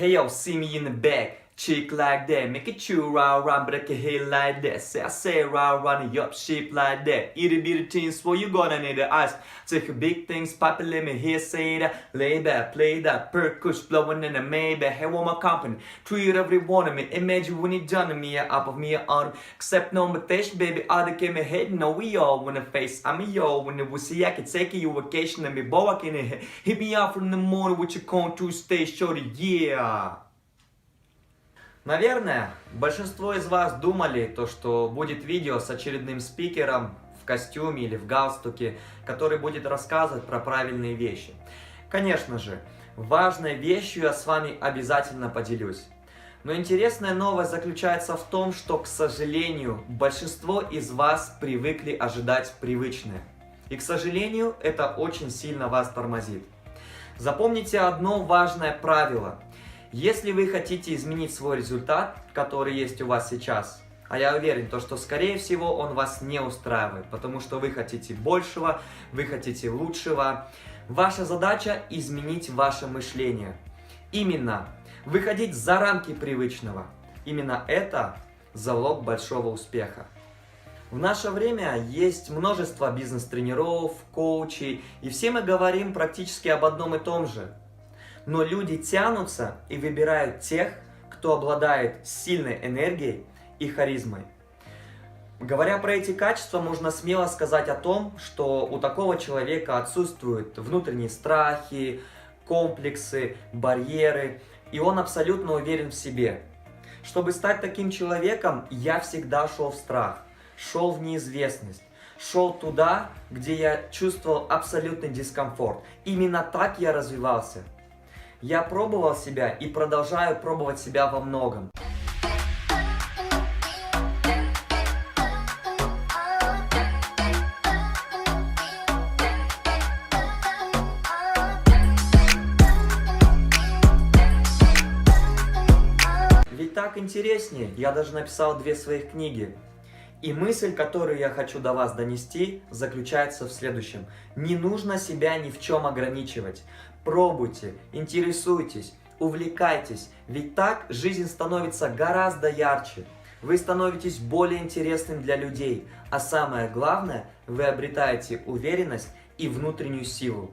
Hey yo, see me in the back, chick like that. Make it chew round round, break your head like that. Say I say round round, yup, shape like that. Itty bitty things, what you gonna need to ask? Take big things, papa, let me hear say that. Lay back, play that, percuss blowing in the Maybach. Hey, want my company, treat every one of me. Imagine when you done me, up of me on. Except no invitation, baby, other came ahead. No, we all wanna face. I'm a yo, when it was see, I could take you vacation and be back in it. Hit me out from the morning with your contour stay shorty, yeah. Наверное, большинство из вас думали, то, что будет видео с очередным спикером в костюме или в галстуке, который будет рассказывать про правильные вещи. Конечно же, важной вещью я с вами обязательно поделюсь. Но интересная новость заключается в том, что, к сожалению, большинство из вас привыкли ожидать привычное. И, к сожалению, это очень сильно вас тормозит. Запомните одно важное правило. Если вы хотите изменить свой результат, который есть у вас сейчас, а я уверен, что скорее всего он вас не устраивает, потому что вы хотите большего, вы хотите лучшего, ваша задача изменить ваше мышление. Именно выходить за рамки привычного. Именно это залог большого успеха. В наше время есть множество бизнес-тренеров, коучей, и все мы говорим практически об одном и том же. Но люди тянутся и выбирают тех, кто обладает сильной энергией и харизмой. Говоря про эти качества, можно смело сказать о том, что у такого человека отсутствуют внутренние страхи, комплексы, барьеры, и он абсолютно уверен в себе. Чтобы стать таким человеком, я всегда шел в страх, шел в неизвестность. Шел туда, где я чувствовал абсолютный дискомфорт. Именно так я развивался. Я пробовал себя и продолжаю пробовать себя во многом. Ведь так интереснее, я даже написал 2 своих книги. И мысль, которую я хочу до вас донести, заключается в следующем. Не нужно себя ни в чем ограничивать. Пробуйте, интересуйтесь, увлекайтесь, ведь так жизнь становится гораздо ярче. Вы становитесь более интересным для людей, а самое главное, вы обретаете уверенность и внутреннюю силу.